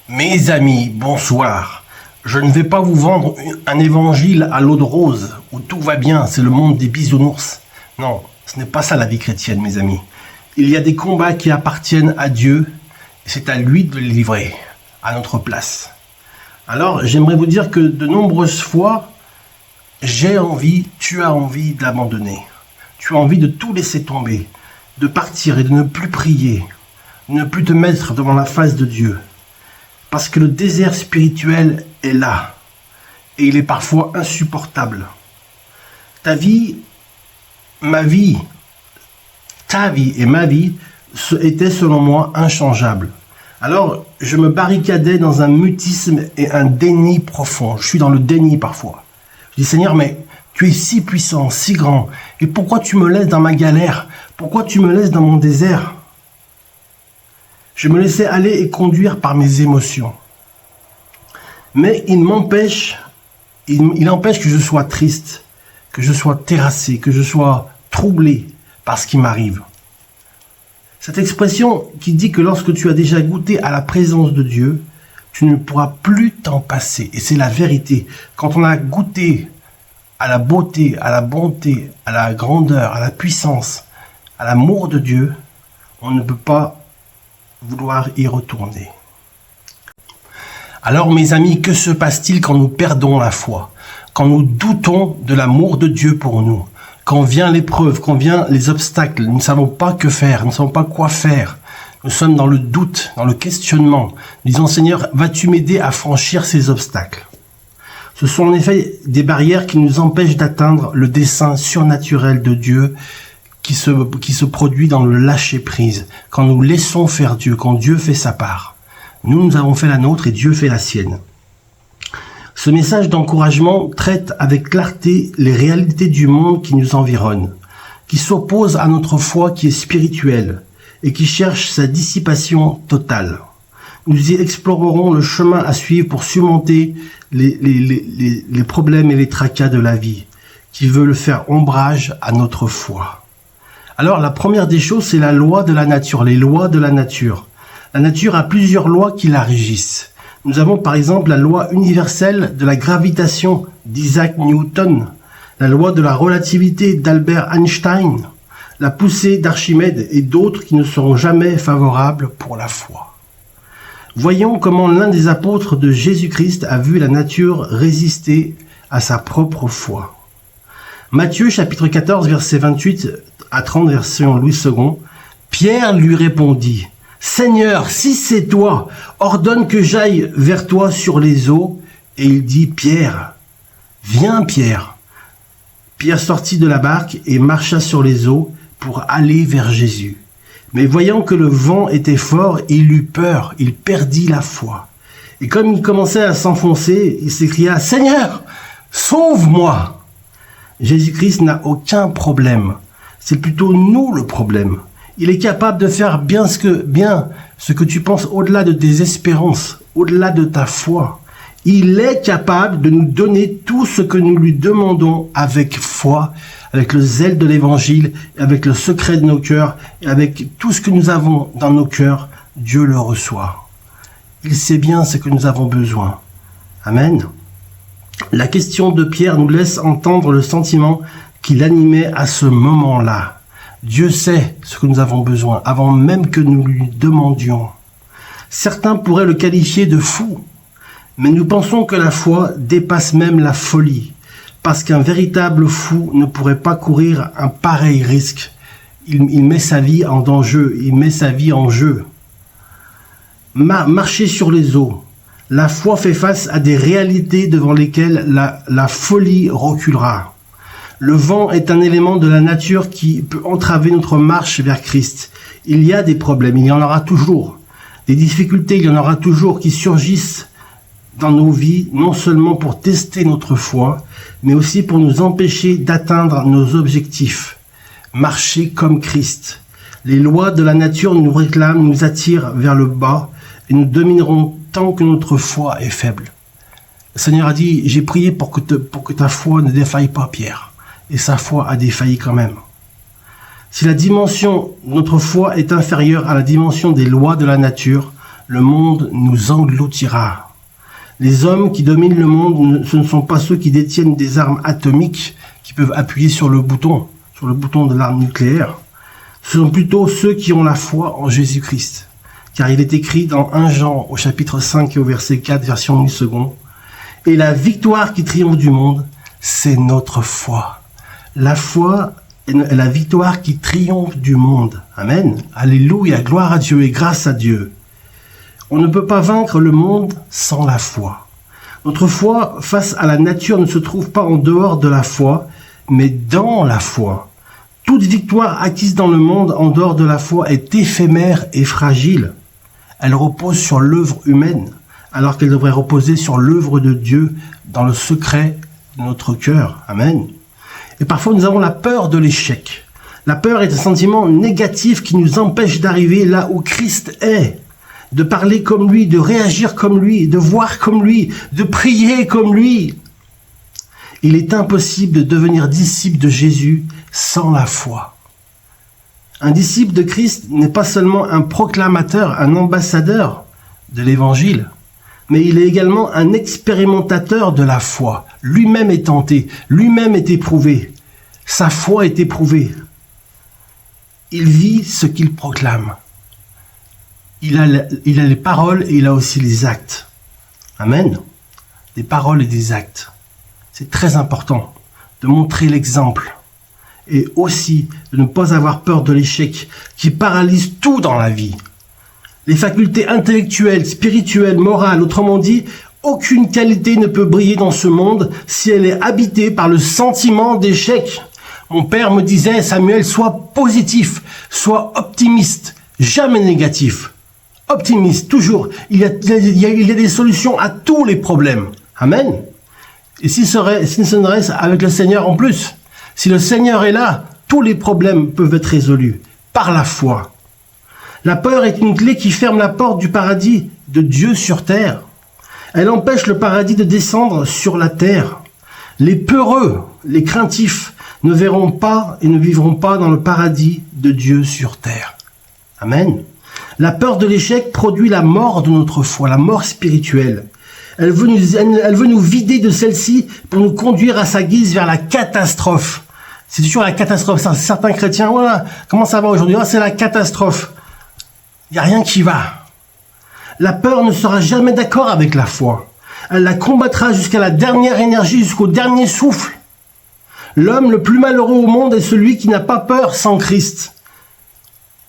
Mes amis, bonsoir. Je ne vais pas vous vendre un évangile à l'eau de rose, où tout va bien, c'est le monde des bisounours. Non, ce n'est pas ça la vie chrétienne, mes amis. Il y a des combats qui appartiennent à Dieu, et c'est à lui de les livrer, à notre place. Alors, j'aimerais vous dire que de nombreuses fois, j'ai envie, tu as envie de l'abandonner. Tu as envie de tout laisser tomber, de partir et de ne plus prier, de ne plus te mettre devant la face de Dieu. Parce que le désert spirituel est là, et il est parfois insupportable. Ta vie, ma vie, ta vie et ma vie étaient selon moi inchangeables. Alors, je me barricadais dans un mutisme et un déni profond. Je suis dans le déni parfois. Je dis, Seigneur, mais tu es si puissant, si grand, et pourquoi tu me laisses dans ma galère? Pourquoi tu me laisses dans mon désert? Je me laissais aller et conduire par mes émotions. Mais il empêche que je sois triste, que je sois terrassé, que je sois troublé par ce qui m'arrive. Cette expression qui dit que lorsque tu as déjà goûté à la présence de Dieu, tu ne pourras plus t'en passer. Et c'est la vérité. Quand on a goûté à la beauté, à la bonté, à la grandeur, à la puissance, à l'amour de Dieu, on ne peut pas vouloir y retourner. Alors mes amis, que se passe-t-il quand nous perdons la foi? Quand nous doutons de l'amour de Dieu pour nous? Quand vient l'épreuve, quand vient les obstacles, nous ne savons pas que faire, nous ne savons pas quoi faire. Nous sommes dans le doute, dans le questionnement. Nous disons, Seigneur, vas-tu m'aider à franchir ces obstacles? Ce sont en effet des barrières qui nous empêchent d'atteindre le dessein surnaturel de Dieu qui se produit dans le lâcher-prise, quand nous laissons faire Dieu, quand Dieu fait sa part. Nous avons fait la nôtre et Dieu fait la sienne. Ce message d'encouragement traite avec clarté les réalités du monde qui nous environne, qui s'oppose à notre foi qui est spirituelle et qui cherche sa dissipation totale. Nous y explorerons le chemin à suivre pour surmonter les problèmes et les tracas de la vie, qui veulent faire ombrage à notre foi. Alors, la première des choses, c'est la loi de la nature, les lois de la nature. La nature a plusieurs lois qui la régissent. Nous avons par exemple la loi universelle de la gravitation d'Isaac Newton, la loi de la relativité d'Albert Einstein, la poussée d'Archimède et d'autres qui ne seront jamais favorables pour la foi. Voyons comment l'un des apôtres de Jésus-Christ a vu la nature résister à sa propre foi. Matthieu chapitre 14 verset 28 à 30 version Louis II, Pierre lui répondit, « Seigneur, si c'est toi, ordonne que j'aille vers toi sur les eaux. » Et il dit, « Pierre, viens Pierre. » Pierre sortit de la barque et marcha sur les eaux pour aller vers Jésus. Mais voyant que le vent était fort, il eut peur, il perdit la foi. Et comme il commençait à s'enfoncer, il s'écria, « Seigneur, sauve-moi !» Jésus-Christ n'a aucun problème. C'est plutôt nous le problème. Il est capable de faire bien ce que tu penses au-delà de tes espérances, au-delà de ta foi. Il est capable de nous donner tout ce que nous lui demandons avec foi, avec le zèle de l'évangile, avec le secret de nos cœurs, et avec tout ce que nous avons dans nos cœurs, Dieu le reçoit. Il sait bien ce que nous avons besoin. Amen. La question de Pierre nous laisse entendre le sentiment qui l'animait à ce moment-là. Dieu sait ce que nous avons besoin, avant même que nous lui demandions. Certains pourraient le qualifier de fou, mais nous pensons que la foi dépasse même la folie, parce qu'un véritable fou ne pourrait pas courir un pareil risque. Il met sa vie en danger, il met sa vie en jeu. Marcher sur les eaux. La foi fait face à des réalités devant lesquelles la folie reculera. Le vent est un élément de la nature qui peut entraver notre marche vers Christ. Il y a des problèmes, il y en aura toujours. Des difficultés, il y en aura toujours qui surgissent dans nos vies, non seulement pour tester notre foi, mais aussi pour nous empêcher d'atteindre nos objectifs. Marcher comme Christ. Les lois de la nature nous réclament, nous attirent vers le bas et nous dominerons tant que notre foi est faible. Le Seigneur a dit, j'ai prié pour que ta foi ne défaille pas, Pierre. Et sa foi a défailli quand même. Si la dimension de notre foi est inférieure à la dimension des lois de la nature, le monde nous engloutira. Les hommes qui dominent le monde, ce ne sont pas ceux qui détiennent des armes atomiques qui peuvent appuyer sur le bouton de l'arme nucléaire. Ce sont plutôt ceux qui ont la foi en Jésus-Christ. Car il est écrit dans 1 Jean au chapitre 5 et au verset 4, version 1 seconde. Et la victoire qui triomphe du monde, c'est notre foi. La foi est la victoire qui triomphe du monde. Amen. Alléluia, gloire à Dieu et grâce à Dieu. On ne peut pas vaincre le monde sans la foi. Notre foi face à la nature ne se trouve pas en dehors de la foi, mais dans la foi. Toute victoire acquise dans le monde en dehors de la foi est éphémère et fragile. Elle repose sur l'œuvre humaine, alors qu'elle devrait reposer sur l'œuvre de Dieu dans le secret de notre cœur. Amen. Et parfois nous avons la peur de l'échec. La peur est un sentiment négatif qui nous empêche d'arriver là où Christ est, de parler comme lui, de réagir comme lui, de voir comme lui, de prier comme lui. Il est impossible de devenir disciple de Jésus sans la foi. Un disciple de Christ n'est pas seulement un proclamateur, un ambassadeur de l'Évangile, mais il est également un expérimentateur de la foi. Lui-même est tenté, lui-même est éprouvé. Sa foi est éprouvée. Il vit ce qu'il proclame. Il a les paroles et il a aussi les actes. Amen. Des paroles et des actes. C'est très important de montrer l'exemple et aussi de ne pas avoir peur de l'échec qui paralyse tout dans la vie. Les facultés intellectuelles, spirituelles, morales, autrement dit, aucune qualité ne peut briller dans ce monde si elle est habitée par le sentiment d'échec. Mon père me disait, Samuel, sois positif, sois optimiste, jamais négatif. Optimiste, toujours. Il y a des solutions à tous les problèmes. Amen. Et si ce serait avec le Seigneur en plus, si le Seigneur est là, tous les problèmes peuvent être résolus par la foi. La peur est une clé qui ferme la porte du paradis de Dieu sur terre. Elle empêche le paradis de descendre sur la terre. Les peureux, les craintifs, ne verront pas et ne vivront pas dans le paradis de Dieu sur terre. Amen. La peur de l'échec produit la mort de notre foi, la mort spirituelle. Elle veut nous vider de celle-ci pour nous conduire à sa guise vers la catastrophe. C'est toujours la catastrophe. Certains chrétiens, voilà, comment ça va aujourd'hui? C'est la catastrophe. Il n'y a rien qui va. La peur ne sera jamais d'accord avec la foi. Elle la combattra jusqu'à la dernière énergie, jusqu'au dernier souffle. L'homme le plus malheureux au monde est celui qui n'a pas peur sans Christ.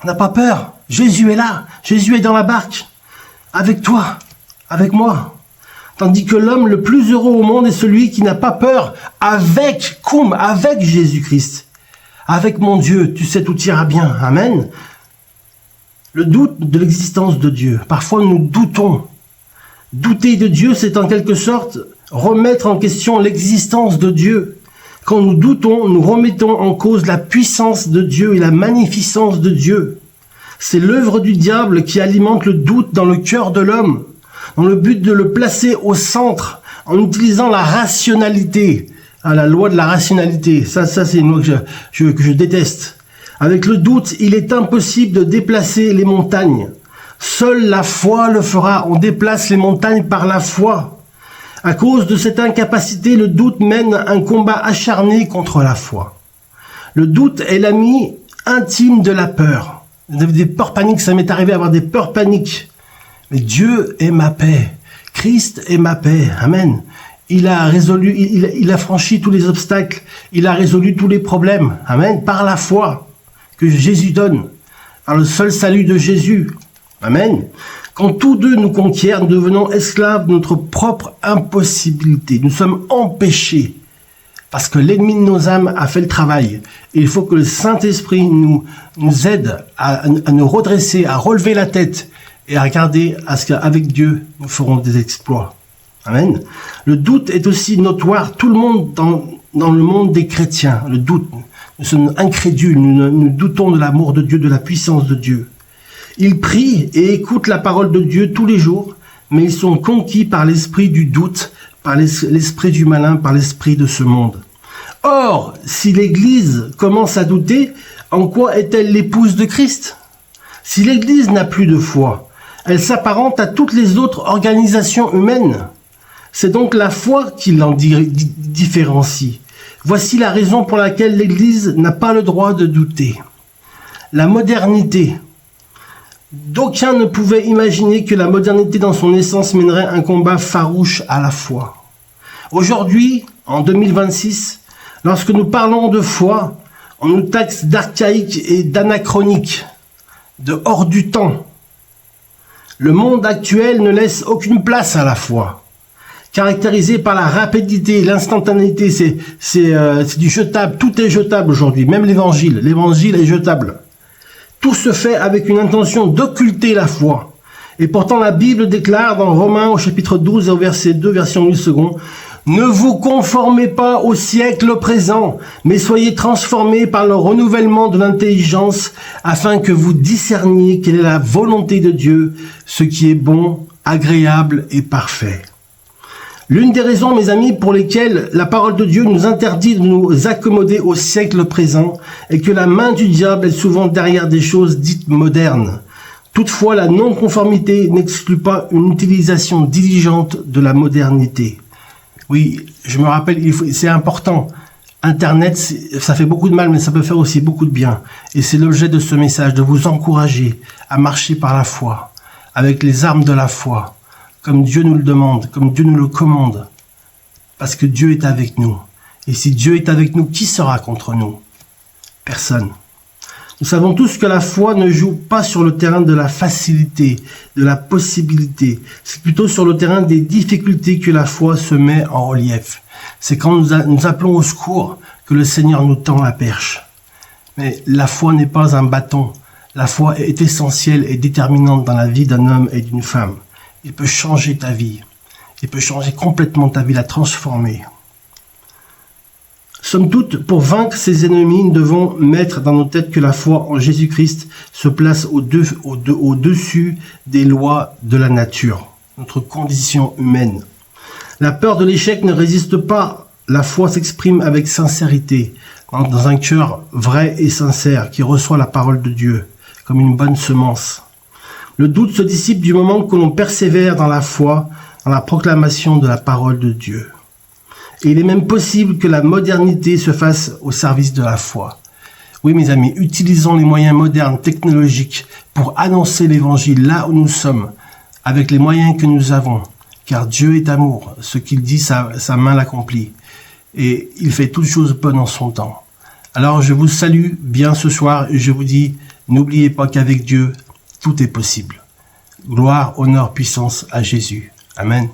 On n'a pas peur. Jésus est là. Jésus est dans la barque. Avec toi. Avec moi. Tandis que l'homme le plus heureux au monde est celui qui n'a pas peur avec Jésus-Christ. Avec mon Dieu, tu sais, tout ira bien. Amen. Le doute de l'existence de Dieu. Parfois, nous doutons. Douter de Dieu, c'est en quelque sorte remettre en question l'existence de Dieu. Quand nous doutons, nous remettons en cause la puissance de Dieu et la magnificence de Dieu. C'est l'œuvre du diable qui alimente le doute dans le cœur de l'homme, dans le but de le placer au centre, en utilisant la rationalité. Ah, la loi de la rationalité, ça c'est une loi que je déteste. Avec le doute, il est impossible de déplacer les montagnes. Seule la foi le fera. On déplace les montagnes par la foi. À cause de cette incapacité, le doute mène un combat acharné contre la foi. Le doute est l'ami intime de la peur. Vous avez des peurs paniques, ça m'est arrivé d'avoir des peurs paniques. Mais Dieu est ma paix. Christ est ma paix. Amen. Il a résolu, il a franchi tous les obstacles. Il a résolu tous les problèmes. Amen. Par la foi que Jésus donne. Par le seul salut de Jésus. Amen. Quand tous deux nous conquièrent, nous devenons esclaves de notre propre impossibilité. Nous sommes empêchés parce que l'ennemi de nos âmes a fait le travail. Et il faut que le Saint-Esprit nous aide à nous redresser, à relever la tête et à regarder à ce qu'avec Dieu, nous ferons des exploits. Amen. Le doute est aussi notoire. Tout le monde dans le monde des chrétiens, le doute. Nous sommes incrédules, nous doutons de l'amour de Dieu, de la puissance de Dieu. Ils prient et écoutent la parole de Dieu tous les jours, mais ils sont conquis par l'esprit du doute, par l'esprit du malin, par l'esprit de ce monde. Or, si l'Église commence à douter, en quoi est-elle l'épouse de Christ? Si l'Église n'a plus de foi, Elle s'apparente à toutes les autres organisations humaines. C'est donc la foi qui l'en différencie. Voici la raison pour laquelle l'Église n'a pas le droit de douter. La modernité. D'aucuns ne pouvaient imaginer que la modernité dans son essence mènerait un combat farouche à la foi. Aujourd'hui, en 2026, lorsque nous parlons de foi, on nous taxe d'archaïque et d'anachronique, de hors du temps. Le monde actuel ne laisse aucune place à la foi. Caractérisé par la rapidité, l'instantanéité, c'est du jetable, tout est jetable aujourd'hui, même l'évangile est jetable. Tout se fait avec une intention d'occulter la foi. Et pourtant la Bible déclare dans Romains au chapitre 12 et au verset 2, version 1000 secondes, « Ne vous conformez pas au siècle présent, mais soyez transformés par le renouvellement de l'intelligence, afin que vous discerniez quelle est la volonté de Dieu, ce qui est bon, agréable et parfait. » L'une des raisons, mes amis, pour lesquelles la parole de Dieu nous interdit de nous accommoder au siècle présent est que la main du diable est souvent derrière des choses dites modernes. Toutefois, la non-conformité n'exclut pas une utilisation diligente de la modernité. Oui, je me rappelle, c'est important. Internet, ça fait beaucoup de mal, mais ça peut faire aussi beaucoup de bien. Et c'est l'objet de ce message, de vous encourager à marcher par la foi, avec les armes de la foi, comme Dieu nous le demande, comme Dieu nous le commande. Parce que Dieu est avec nous. Et si Dieu est avec nous, qui sera contre nous? Personne. Nous savons tous que la foi ne joue pas sur le terrain de la facilité, de la possibilité. C'est plutôt sur le terrain des difficultés que la foi se met en relief. C'est quand nous appelons au secours que le Seigneur nous tend la perche. Mais la foi n'est pas un bâton. La foi est essentielle et déterminante dans la vie d'un homme et d'une femme. Il peut changer ta vie. Il peut changer complètement ta vie, la transformer. Somme toute, pour vaincre ses ennemis, nous devons mettre dans nos têtes que la foi en Jésus-Christ se place au-dessus des lois de la nature, notre condition humaine. La peur de l'échec ne résiste pas. La foi s'exprime avec sincérité, dans un cœur vrai et sincère qui reçoit la parole de Dieu comme une bonne semence. Le doute se dissipe du moment que l'on persévère dans la foi, dans la proclamation de la parole de Dieu. Et il est même possible que la modernité se fasse au service de la foi. Oui, mes amis, utilisons les moyens modernes, technologiques, pour annoncer l'évangile là où nous sommes, avec les moyens que nous avons. Car Dieu est amour, ce qu'il dit, sa main l'accomplit. Et il fait toutes choses bonnes en son temps. Alors je vous salue bien ce soir et je vous dis, n'oubliez pas qu'avec Dieu, tout est possible. Gloire, honneur, puissance à Jésus. Amen.